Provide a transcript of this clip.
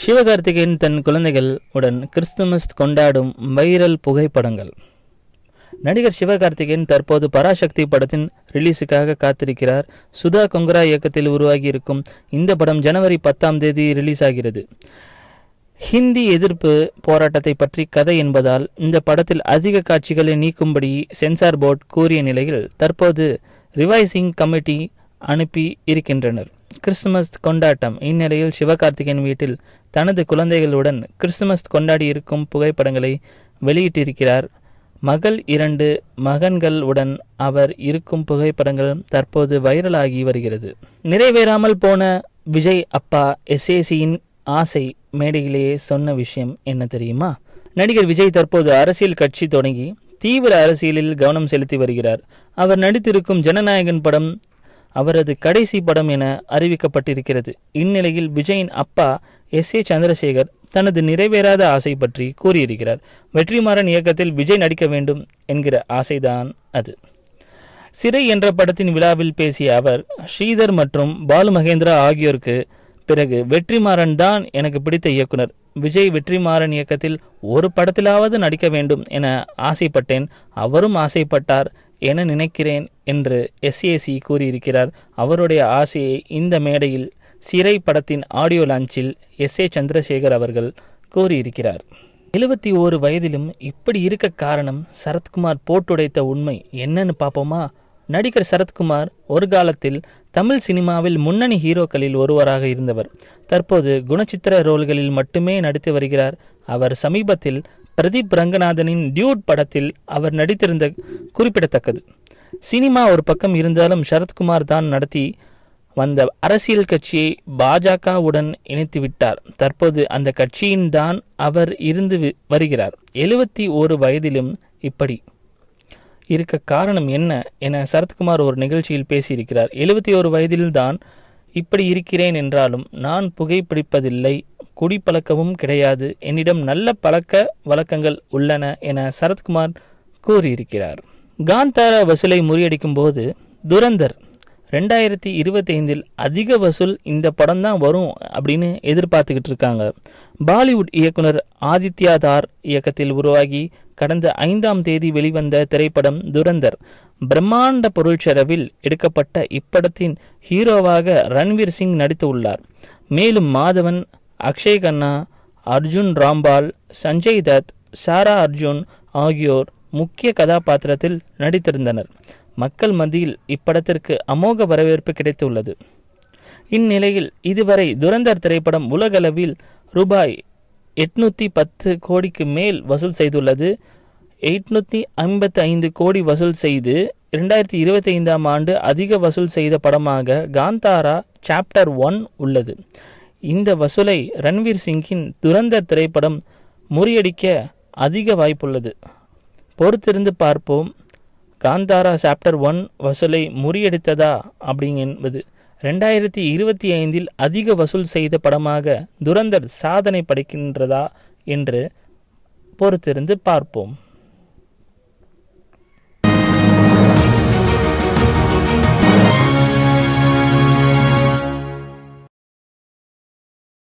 சிவகார்த்திகேயன் தன் குழந்தைகள் உடன் கிறிஸ்துமஸ் கொண்டாடும் வைரல் புகைப்படங்கள். நடிகர் சிவகார்த்திகேயன் தற்போது பராசக்தி படத்தின் ரிலீஸுக்காக காத்திருக்கிறார். சுதா கொங்கரா இயக்கத்தில் உருவாகி இருக்கும் இந்த படம் ஜனவரி 10 ரிலீஸ் ஆகிறது. ஹிந்தி எதிர்ப்பு போராட்டத்தை பற்றி கதை என்பதால் இந்த படத்தில் அதிக காட்சிகளை நீக்கும்படி சென்சார் போர்டு கூறிய நிலையில் தற்போது ரிவைசிங் கமிட்டி அனுப்பி இருக்கின்றனர். கிறிஸ்துமஸ் கொண்டாட்டம். இந்நிலையில் சிவகார்த்திகேயன் வீட்டில் தனது குழந்தைகளுடன் கிறிஸ்துமஸ் கொண்டாடி இருக்கும் புகைப்படங்களை வெளியிட்டிருக்கிறார். மகள் 2 மகன்கள் உடன் அவர் இருக்கும் புகைப்படங்கள் தற்போது வைரலாகி வருகிறது. நிறைவேறாமல் போன விஜய் அப்பா எஸ்ஏசியின் ஆசை மேடையிலேயே சொன்ன விஷயம் என்ன தெரியுமா? நடிகர் விஜய் தற்போது அரசியல் கட்சி தொடங்கி தீவிர அரசியலில் கவனம் செலுத்தி வருகிறார். அவர் நடித்திருக்கும் ஜனநாயகன் படம் அவரது கடைசி படம் என அறிவிக்கப்பட்டிருக்கிறது. இந்நிலையில் விஜயின் அப்பா எஸ்.ஏ. சந்திரசேகர் தனது நிறைவேறாத ஆசை பற்றி கூறியிருக்கிறார். வெற்றிமாறன் இயக்கத்தில் விஜய் நடிக்க வேண்டும் என்கிற ஆசைதான் அது. சிறை என்ற படத்தின் விழாவில் பேசிய அவர், ஸ்ரீதர் மற்றும் பாலு மகேந்திரா ஆகியோருக்கு பிறகு வெற்றிமாறன் தான் எனக்கு பிடித்த இயக்குனர். விஜய் வெற்றிமாறன் இயக்கத்தில் ஒரு படத்திலாவது நடிக்க வேண்டும் என ஆசைப்பட்டேன். அவரும் ஆசைப்பட்டார் என நினைக்கிறேன் என்று எஸ்ஏசி கூறியிருக்கிறார். அவருடைய ஆசையை இந்த மேடையில் சிறை படத்தின் ஆடியோ லான்ச்சில் எஸ்.ஏ. சந்திரசேகர் அவர்கள் கூறியிருக்கிறார். 71 வயதிலும் இப்படி இருக்க காரணம் சரத்குமார் போட்டுடைத்த உண்மை என்னன்னு பார்ப்போமா? நடிகர் சரத்குமார் ஒரு காலத்தில் தமிழ் சினிமாவில் முன்னணி ஹீரோக்களில் ஒருவராக இருந்தவர். தற்போது குணச்சித்திர ரோல்களில் மட்டுமே நடித்து வருகிறார். அவர் சமீபத்தில் பிரதீப் ரங்கநாதனின் டியூட் படத்தில் அவர் நடித்திருந்த குறிப்பிடத்தக்கது. சினிமா ஒரு பக்கம் இருந்தாலும் சரத்குமார் தான் நடத்தி வந்த அரசியல் கட்சியை பாஜகவுடன் இணைத்து விட்டார். தற்போது அந்த கட்சியின் தான் அவர் இருந்து வருகிறார். 71 வயதிலும் இப்படி இருக்க காரணம் என்ன என சரத்குமார் ஒரு நிகழ்ச்சியில் பேசியிருக்கிறார். 71 வயதில்தான் இப்படி இருக்கிறேன் என்றாலும் நான் புகைப்பிடிப்பதில்லை, குடிப்பழக்கமும் கிடையாது, என்னிடம் நல்ல பழக்க வழக்கங்கள் உள்ளன என சரத்குமார் கூறியிருக்கிறார். காந்தாரா வசூலை முறியடிக்கும் போது துரந்தர் 2025 அதிக வசூல் இந்த படம் தான் வரும் அப்படின்னு எதிர்பார்த்துக்கிட்டு இருக்காங்க. பாலிவுட் இயக்குனர் ஆதித்யா தார் இயக்கத்தில் உருவாகி கடந்த 5 வெளிவந்த திரைப்படம் துரந்தர். பிரம்மாண்ட பொருள்செலவில் எடுக்கப்பட்ட இப்படத்தின் ஹீரோவாக ரன்வீர் சிங் நடித்து உள்ளார். மேலும் மாதவன், அக்ஷய் கண்ணா, அர்ஜுன் ராம்பால், சஞ்சய் தத், சாரா அர்ஜுன் ஆகியோர் முக்கிய கதாபாத்திரத்தில் நடித்திருந்தனர். மக்கள் மத்தியில் இப்படத்திற்கு அமோக வரவேற்பு கிடைத்துள்ளது. இந்நிலையில் இதுவரை துரந்தர் திரைப்படம் உலகளவில் ரூபாய் 810 கோடிக்கு மேல் வசூல் செய்துள்ளது. 855 கோடி வசூல் செய்து 2025 ஆண்டு அதிக வசூல் செய்த படமாக காந்தாரா சாப்டர் 1 உள்ளது. இந்த வசூலை ரன்வீர் சிங்கின் துரந்தர் திரைப்படம் முறியடிக்க அதிக வாய்ப்புள்ளது. பொறுத்திருந்து பார்ப்போம். காந்தாரா சாப்டர் 1 வசூலை முறியடித்ததா அப்படிங்கிறது 2025 அதிக வசூல் செய்த படமாக துரந்தர் சாதனை படைக்கின்றதா என்று பொறுத்திருந்து பார்ப்போம்.